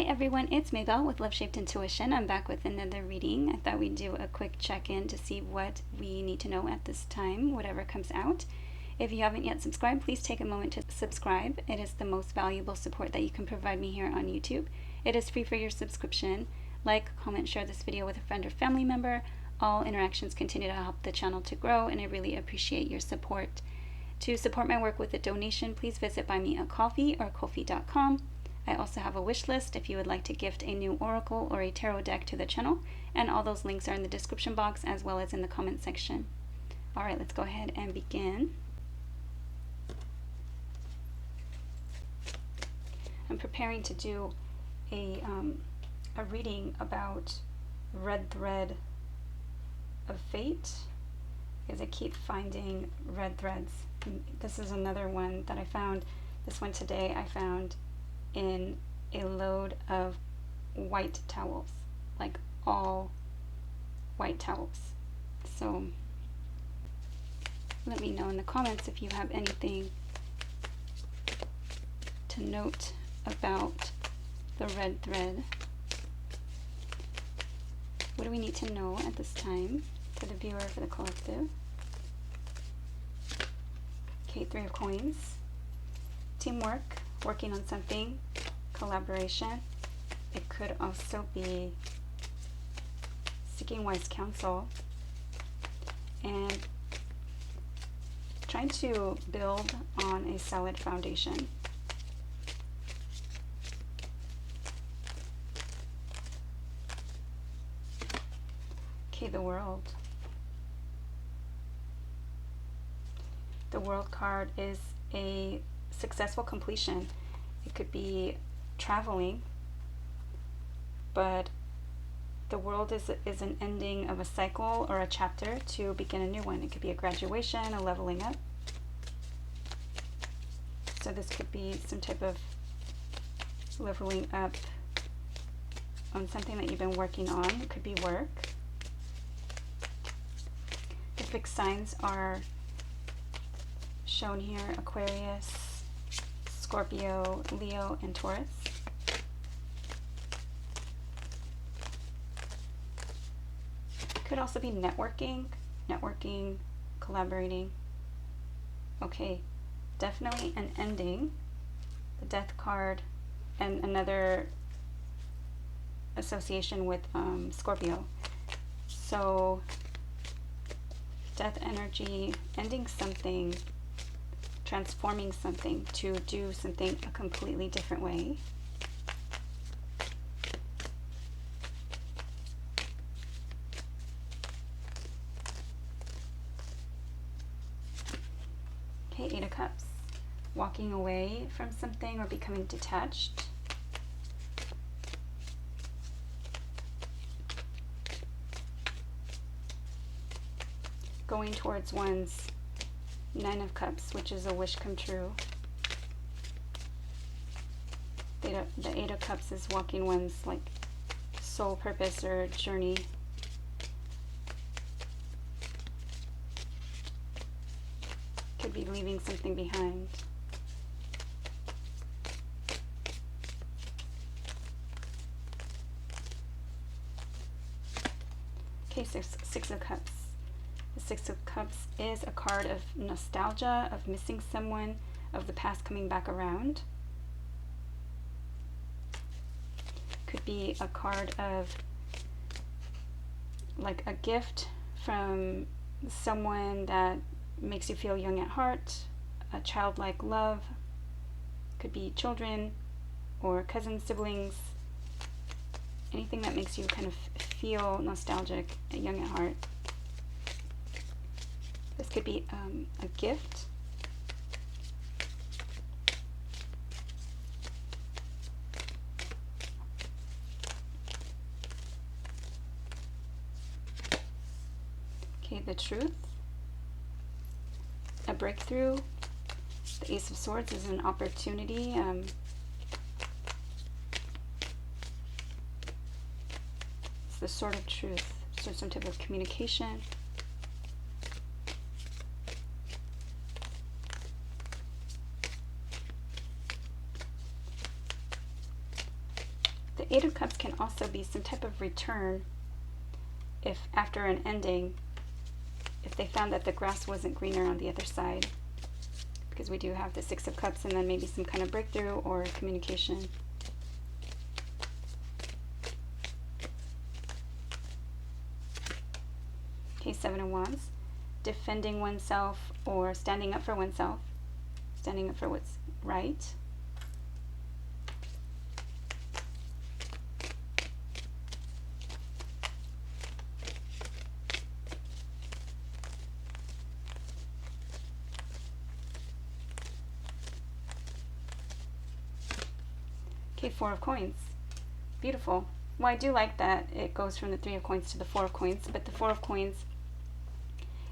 everyone, it's Mabel with Love Shaped Intuition. I'm back with another reading. I thought we'd do a quick check-in to see what we need to know at this time, whatever comes out. If you haven't yet subscribed, please take a moment to subscribe. It is the most valuable support that you can provide me here on YouTube. It is free for your subscription. Like, comment, share this video with a friend or family member. All interactions continue to help the channel to grow, and I really appreciate your support. To support my work with a donation, please visit Buy Me a Coffee or Ko-fi.com. I also have a wish list if you would like to gift a new oracle or a tarot deck to the channel, and all those links are in the description box as well as in the comment section. Alright, let's go ahead and begin. I'm preparing to do a reading about red thread of fate, because I keep finding red threads. And this is another one that I found. This one today I found in a load of white towels, like all white towels. So let me know in the comments if you have anything to note about the red thread. What do we need to know at this time for the viewer, for the collective? Okay, 3 of coins. Teamwork, working on something, collaboration. It could also be seeking wise counsel and trying to build on a solid foundation. Okay, the World. The World card is a successful completion. It could be traveling, but the World is an ending of a cycle or a chapter to begin a new one. It could be a graduation, a leveling up. So this could be some type of leveling up on something that you've been working on. It could be work. The fixed signs are shown here: Aquarius, Scorpio, Leo, and Taurus. Could also be networking, collaborating. Okay, definitely an ending. The Death card, and another association with Scorpio. So death energy, ending something, transforming something to do something a completely different way. Okay, 8 of Cups. Walking away from something or becoming detached. Going towards one's 9 of Cups, which is a wish come true. The 8 of Cups is walking one's like soul purpose or journey. Could be leaving something behind. Okay, 6 of Cups. The 6 of Cups is a card of nostalgia, of missing someone, of the past coming back around. Could be a card of like a gift from someone that makes you feel young at heart, a childlike love. Could be children or cousins, siblings, anything that makes you kind of feel nostalgic and young at heart. This could be a gift. Okay, the Truth. A breakthrough. The Ace of Swords is an opportunity. It's the Sword of Truth. So some type of communication. The Eight of Cups can also be some type of return if after an ending, if they found that the grass wasn't greener on the other side, because we do have the Six of Cups and then maybe some kind of breakthrough or communication. Okay, Seven of Wands, defending oneself or standing up for oneself, standing up for what's right. Okay, Four of Coins. Beautiful. Well, I do like that it goes from the Three of Coins to the Four of Coins, but the Four of Coins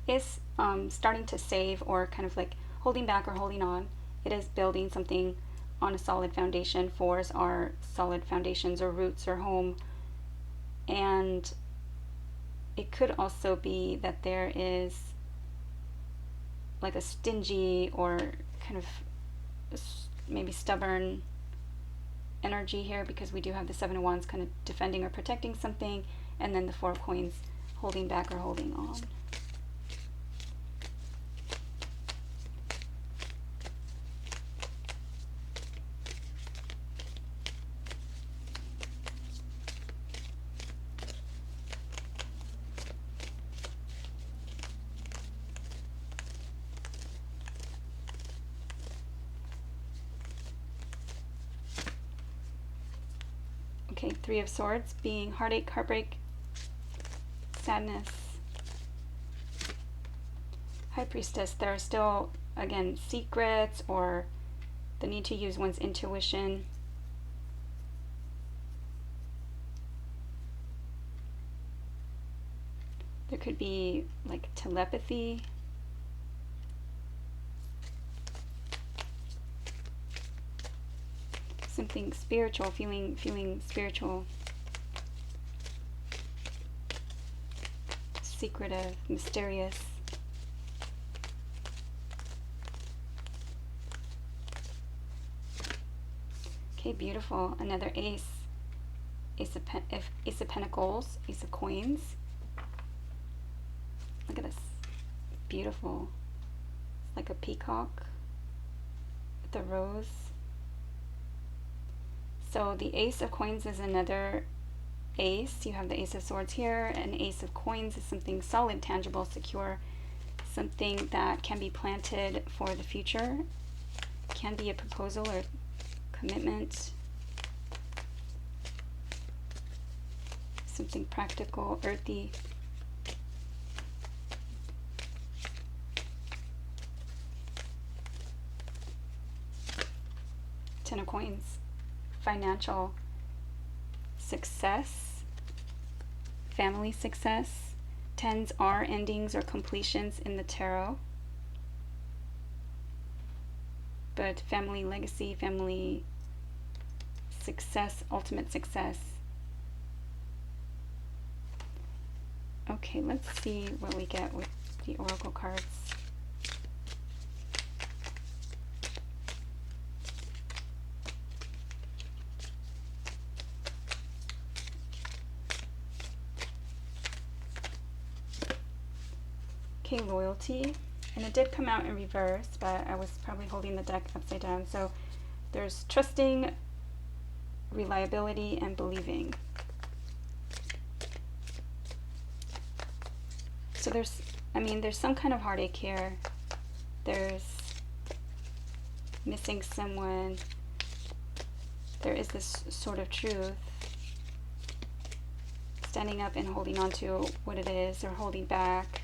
is starting to save or kind of like holding back or holding on. It is building something on a solid foundation. Fours are solid foundations or roots or home. And it could also be that there is like a stingy or kind of maybe stubborn energy here, because we do have the Seven of Wands kind of defending or protecting something, and then the Four of Coins holding back or holding on. Okay, Three of Swords being heartache, heartbreak, sadness. High Priestess, there are still, again, secrets or the need to use one's intuition. There could be like telepathy. Something spiritual, feeling spiritual, secretive, mysterious. Okay, beautiful. Another Ace. Ace of Pentacles, Ace of Coins. Look at this. Beautiful. It's like a peacock with a rose. So the Ace of Coins is another ace. You have the Ace of Swords here, and Ace of Coins is something solid, tangible, secure, something that can be planted for the future. Can be a proposal or commitment. Something practical, earthy. Ten of Coins. Financial success, family success. Tens are endings or completions in the tarot, but family legacy, family success, ultimate success. Okay, let's see what we get with the oracle cards. Okay, loyalty, and it did come out in reverse, but I was probably holding the deck upside down. So there's trusting, reliability, and believing. So there's some kind of heartache here. There's missing someone. There is this sort of truth. Standing up and holding on to what it is, or holding back.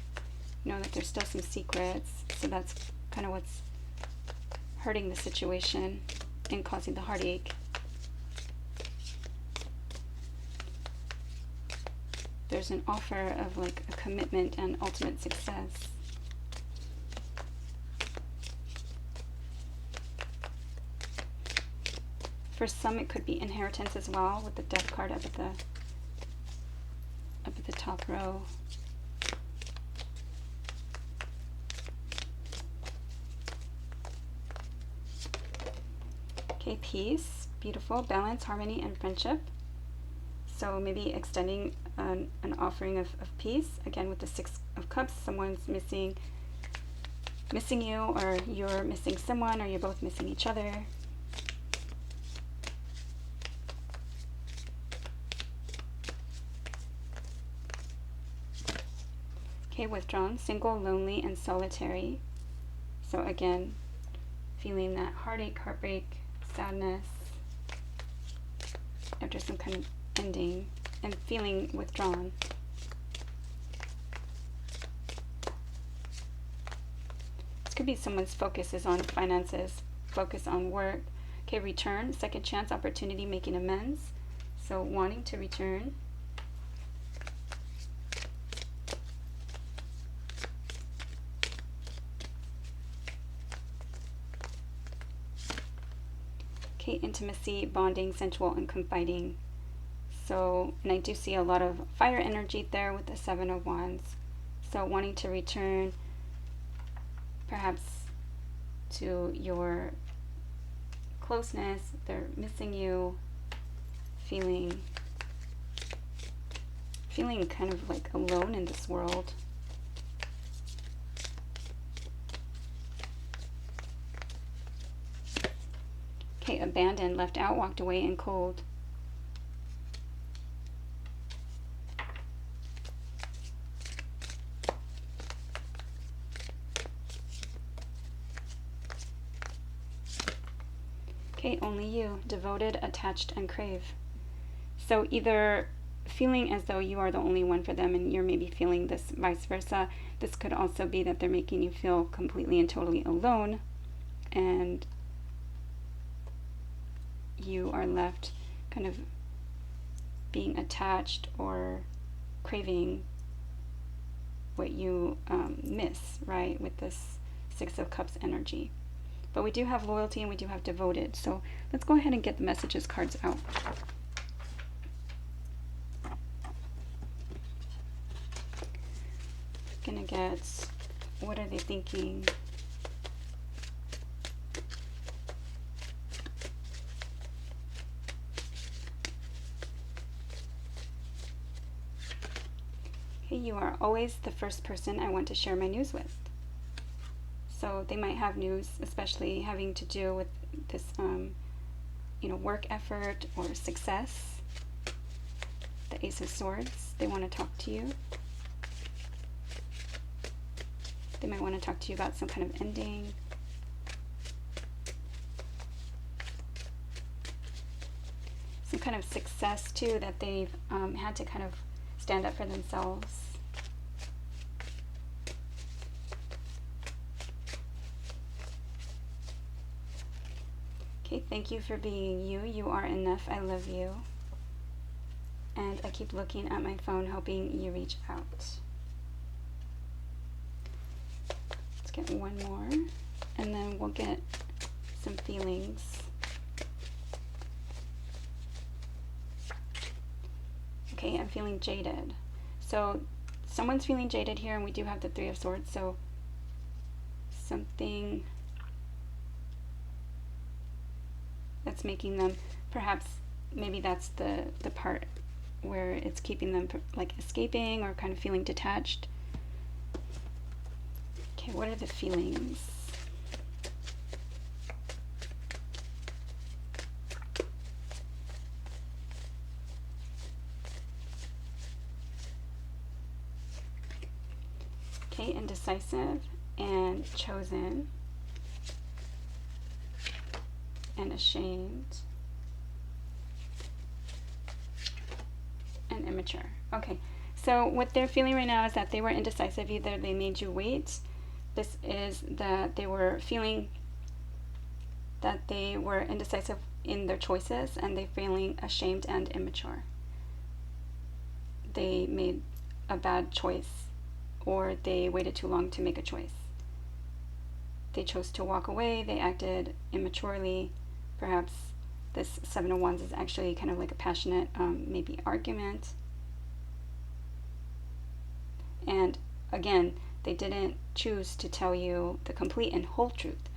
Know that there's still some secrets, so that's kind of what's hurting the situation and causing the heartache. There's an offer of like a commitment and ultimate success. For some, it could be inheritance as well, with the Death card up at the top row. Okay, peace, beautiful, balance, harmony, and friendship. So maybe extending an offering of peace. Again, with the Six of Cups, someone's missing you, or you're missing someone, or you're both missing each other. Okay, withdrawn, single, lonely, and solitary. So again, feeling that heartache, heartbreak, sadness after some kind of ending, and feeling withdrawn. This could be someone's focus is on finances, focus on work. Okay, return, second chance, opportunity, making amends. So wanting to return. Okay, intimacy, bonding, sensual, and confiding. So, and I do see a lot of fire energy there with the Seven of Wands. So wanting to return perhaps to your closeness, they're missing you, feeling kind of like alone in this world. Okay, abandoned, left out, walked away, and cold. Okay, only you, devoted, attached, and crave. So either feeling as though you are the only one for them, and you're maybe feeling this vice versa. This could also be that they're making you feel completely and totally alone, and you are left kind of being attached or craving what you miss, right, with this Six of Cups energy. But we do have loyalty and we do have devoted. So let's go ahead and get the messages cards out. Gonna get, what are they thinking? Okay, you are always the first person I want to share my news with. So they might have news, especially having to do with this, work effort or success. The Ace of Swords, they want to talk to you. They might want to talk to you about some kind of ending. Some kind of success, too, that they've had to kind of stand up for themselves. Okay, thank you for being you. You are enough. I love you. And I keep looking at my phone, hoping you reach out. Let's get one more, and then we'll get some feelings. Okay, I'm feeling jaded. So someone's feeling jaded here, and we do have the Three of Swords, so something that's making them, perhaps, maybe that's the part where it's keeping them like escaping or kind of feeling detached. Okay, what are the feelings? Okay, indecisive and chosen and ashamed and immature. Okay, so what they're feeling right now is that they were indecisive. Either they made you wait. This is that they were feeling that they were indecisive in their choices, and they're feeling ashamed and immature. They made a bad choice, or they waited too long to make a choice. They chose to walk away. They acted immaturely. Perhaps this Seven of Wands is actually kind of like a passionate, maybe argument. And again, they didn't choose to tell you the complete and whole truth,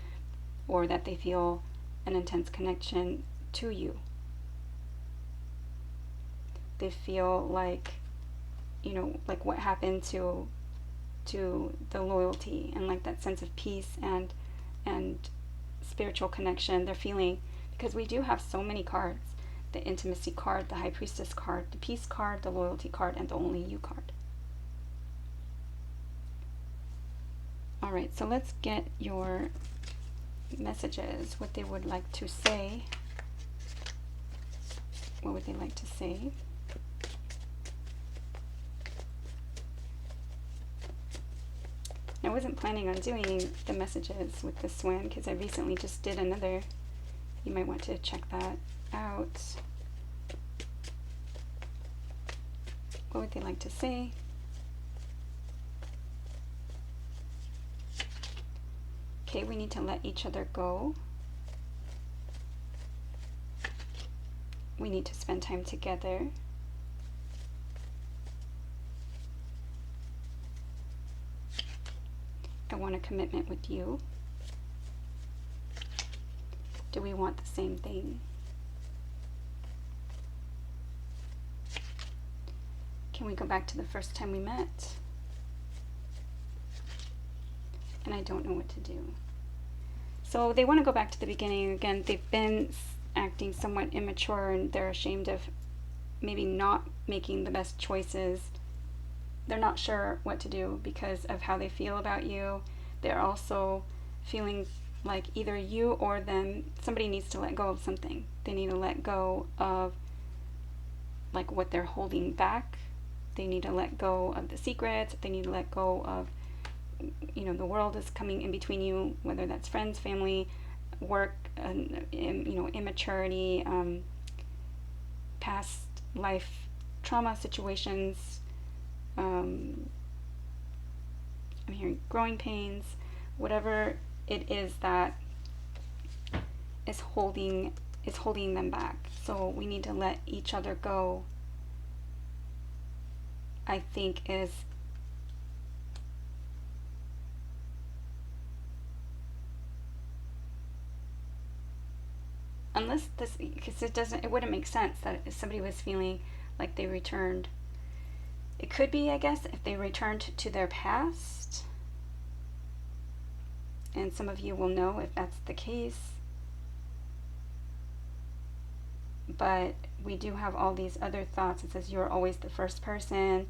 or that they feel an intense connection to you. they feel like, you know, like what happened to the loyalty and like that sense of peace and spiritual connection they're feeling, because we do have so many cards: the intimacy card, the high priestess card, the peace card, the loyalty card, and the only you card. All right, so let's get your messages, what they would like to say. What would they like to say? I wasn't planning on doing the messages with this one because I recently just did another. You might want to check that out. What would they like to say? Okay, we need to let each other go. We need to spend time together. I want a commitment with you. Do we want the same thing? Can we go back to the first time we met? And I don't know what to do. So they want to go back to the beginning. Again, they've been acting somewhat immature and they're ashamed of maybe not making the best choices. They're not sure what to do because of how they feel about you. They're also feeling like either you or them, somebody needs to let go of something. They need to let go of like what they're holding back. They need to let go of the secrets. They need to let go of, you know, the world is coming in between you, whether that's friends, family, work, you know, immaturity, past life trauma situations. I'm hearing growing pains, whatever it is that is holding them back. So we need to let each other go, I think, is unless this, because it wouldn't make sense that if somebody was feeling like they returned. It could be, I guess, if they returned to their past. And some of you will know if that's the case. But we do have all these other thoughts. It says, you're always the first person.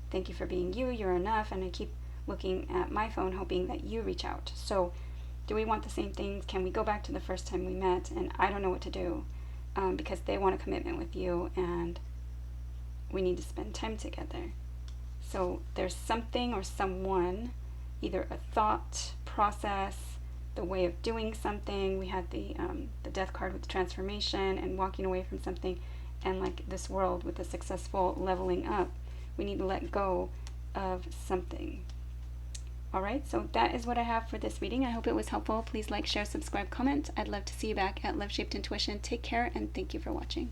Thank you for being you. You're enough. And I keep looking at my phone hoping that you reach out. So do we want the same things? Can we go back to the first time we met? And I don't know what to do because they want a commitment with you and we need to spend time together. So there's something or someone, either a thought process, the way of doing something. We had the death card with transformation and walking away from something, and like this world with a successful leveling up. We need to let go of something. All right, so that is what I have for this reading. I hope it was helpful. Please like, share, subscribe, comment. I'd love to see you back at Love Shaped Intuition. Take care, and thank you for watching.